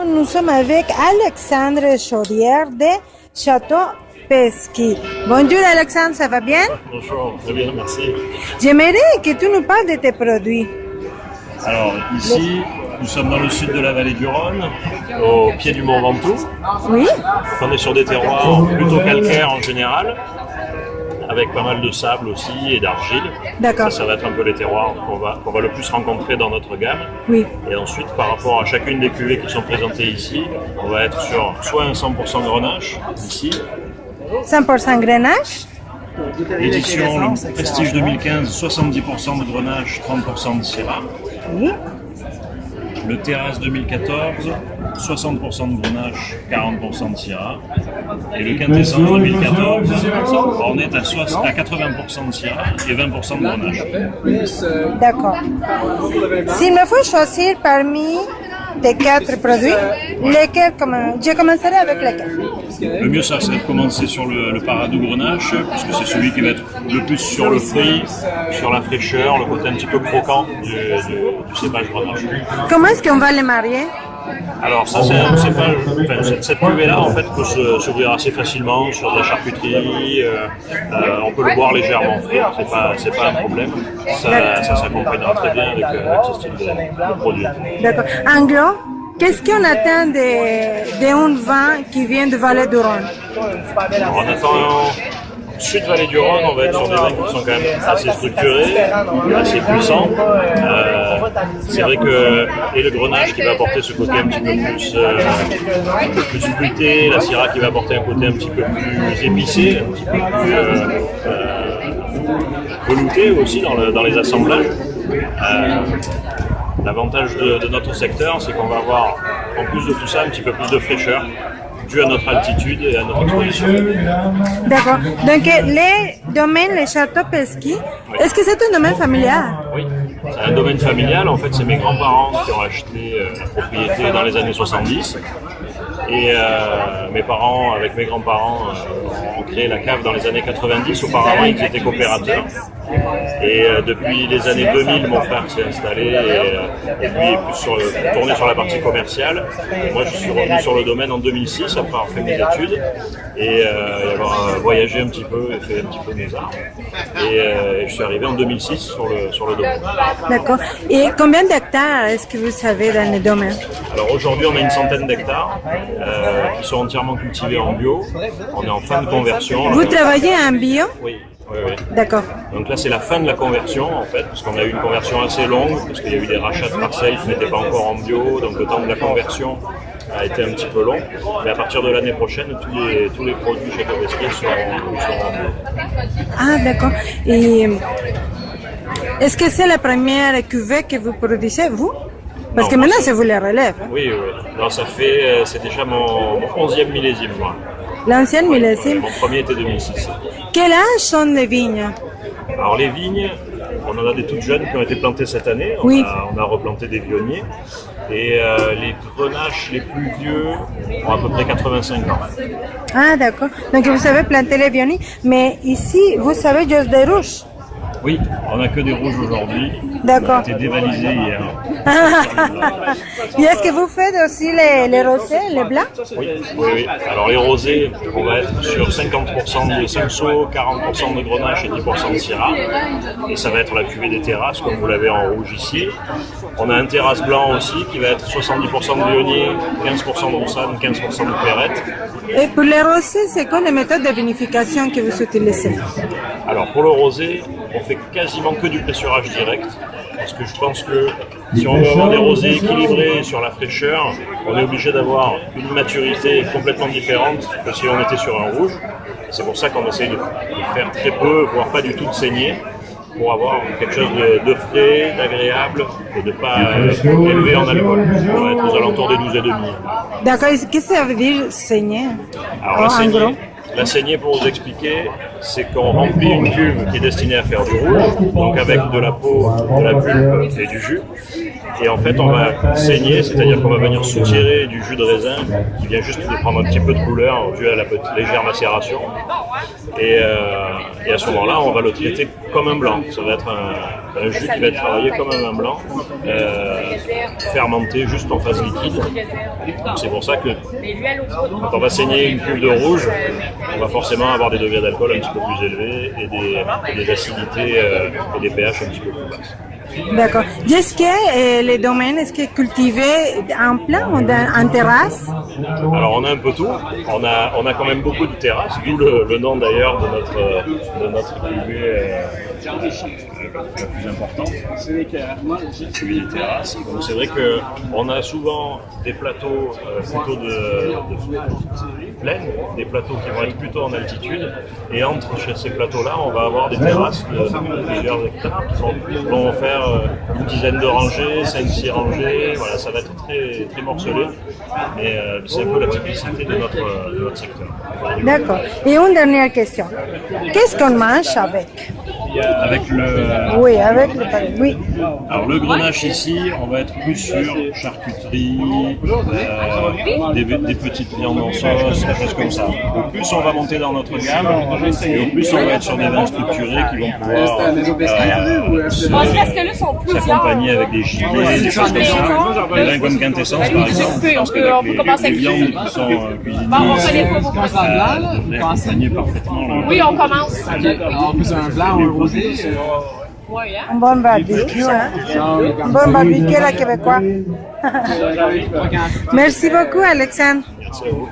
nous sommes avec Alexandre Chaudière de Château Pesky. Bonjour Alexandre, ça va bien? Bonjour, très bien, merci. J'aimerais que tu nous parles de tes produits. Alors ici, nous sommes dans le sud de la vallée du Rhône, au pied du Mont Ventoux. Oui. On est sur des terroirs plutôt calcaires en général, avec pas mal de sable aussi et d'argile. D'accord. Ça va être un peu les terroirs qu'on va le plus rencontrer dans notre gamme. Oui. Et ensuite, par rapport à chacune des cuvées qui sont présentées ici, on va être sur soit un 100% grenache, ici, 100% grenache. édition Prestige 2015, 70% de grenache, 30% de syrah. Oui. Le Terrasse 2014, 60% de grenache, 40% de syrah. Et le Quintessence 2014, on est à 80% de syrah et 20% de grenache. D'accord. S'il me faut choisir parmi tes 4 produits, lesquels je commencerai avec lesquels? Le mieux, ça serait de commencer sur le Paradou Grenache, puisque c'est celui qui va être le plus sur le fruit, sur la fraîcheur, le côté un petit peu croquant du cépage Grenache. Comment est-ce qu'on va les marier? Alors ça, c'est un cépage, cette cuvée-là en fait peut s'ouvrir assez facilement sur de la charcuterie, on peut le boire légèrement frais, c'est pas un problème, ça s'accompagnera très bien avec ce style de produit. D'accord. En gros, qu'est-ce qu'on attend d'un vin qui vient de Vallée du Rhône? Alors, on attend sud Vallée du Rhône, on va être sur des vins qui sont quand même assez structurés, assez puissants. C'est vrai que le grenache qui va apporter ce côté un petit peu plus fruité, la syrah qui va apporter un côté un petit peu plus épicé, un petit peu plus velouté aussi dans les assemblages. L'avantage de notre secteur, c'est qu'on va avoir en plus de tout ça un petit peu plus de fraîcheur, dû à notre altitude et à notre exposition. D'accord. Donc, les châteaux Pesky, oui. Est-ce que c'est un domaine familial? Oui, c'est un domaine familial. En fait, c'est mes grands-parents qui ont acheté la propriété dans les années 70. Et mes parents, avec mes grands-parents, ont créé la cave dans les années 90. Auparavant, ils étaient coopérateurs. Et depuis les années 2000, mon frère s'est installé et lui est plus tourné sur la partie commerciale. Et moi, je suis revenu sur le domaine en 2006 après avoir fait mes études et avoir voyagé un petit peu et fait un petit peu mes arts. Et je suis arrivé en 2006 sur le domaine. D'accord. Et combien d'hectares est-ce que vous savez dans le domaine? Alors aujourd'hui, on a une centaine d'hectares qui sont entièrement cultivés en bio. On est en fin de conversion. Vous travaillez en bio? Oui. D'accord. Donc là, c'est la fin de la conversion, en fait, parce qu'on a eu une conversion assez longue, parce qu'il y a eu des rachats de parcelles qui n'étaient pas encore en bio, donc le temps de la conversion a été un petit peu long. Mais à partir de l'année prochaine, tous les produits chez Pesky seront en bio. Ah, d'accord. Et est-ce que c'est la première cuvée que vous produisez, vous? Parce que maintenant, c'est vous les relève. Oui. Non, c'est déjà mon 11e millésime, moi. L'ancienne millésime? Mon premier était 2006. Quel âge sont les vignes? Alors les vignes, on en a des toutes jeunes qui ont été plantées cette année. Oui. On a replanté des vionniers. Et les grenaches les plus vieux ont à peu près 85 ans. Ah d'accord. Donc vous savez planter les vionniers. Mais ici, vous savez juste des rouges? Oui, on n'a que des rouges aujourd'hui. D'accord. On a été dévalisés hier. Et est-ce que vous faites aussi les rosés, les blancs? Oui. Alors les rosés, on va être sur 50% de cinceau, 40% de grenache et 10% de syrah. Et ça va être la cuvée des terrasses, comme vous l'avez en rouge ici. On a un terrasse blanc aussi qui va être 70% de vionnier, 15% de roussane, 15% de clairette. Et pour les rosés, c'est quoi les méthodes de vinification que vous utilisez? Alors pour le rosé, on fait quasiment que du pressurage direct. Parce que je pense que si on veut avoir des rosés équilibrés sur la fraîcheur, on est obligé d'avoir une maturité complètement différente que si on était sur un rouge. C'est pour ça qu'on essaye de faire très peu, voire pas du tout de saigner, pour avoir quelque chose de frais, d'agréable et de pas élevé en alcool. On va être aux alentours des 12,5. D'accord, qu'est-ce que ça veut dire saigner? Alors la saignée, pour vous expliquer, c'est qu'on remplit une cuve qui est destinée à faire du rouge, donc avec de la peau, de la pulpe et du jus. Et en fait, on va saigner, c'est-à-dire qu'on va venir soutirer du jus de raisin qui vient juste de prendre un petit peu de couleur dû à la légère macération. Et à ce moment-là, on va le traiter comme un blanc. Ça va être un jus qui va être travaillé comme un vin blanc, fermenté juste en phase liquide. Donc c'est pour ça que quand on va saigner une cuve de rouge, on va forcément avoir des degrés d'alcool un petit peu plus élevés et des acidités et des pH un petit peu plus basses. D'accord. Est-ce que les domaines, est-ce que cultivés en plein ou en terrasse? Alors on a un peu tout, on a quand même beaucoup de terrasses, d'où le nom d'ailleurs de notre cuvée la plus importante, c'est cuvée des terrasses. Donc c'est vrai qu'on a souvent des plateaux plutôt de plaine, des plateaux qui vont être plutôt en altitude, et entre ces plateaux-là, on va avoir des terrasses de plusieurs hectares qui vont faire une dizaine de rangées, 5-6 rangées, voilà, ça va être très, très morcelé, mais c'est un peu la typicité de notre secteur. D'accord. Et une dernière question. Qu'est-ce qu'on mange avec? Avec le... Oui, avec le palais. Oui. Alors le grenache ici, on va être plus sur charcuterie, des petites viandes en sauce, des choses comme ça. Au plus on va monter dans notre gamme, et au plus on va être sur des vins structurés qui vont pouvoir s'accompagner avec des gilets, des choses comme ça. Des vins comme Quintessence par exemple, je pense que les viandes qui sont cuisinées devraient accompagner parfaitement. Oui, on commence. Un blanc, un rosé. Un bon barbecue, hein? Un bon barbecue à la québécois. Merci beaucoup, Alexandre. Merci à vous.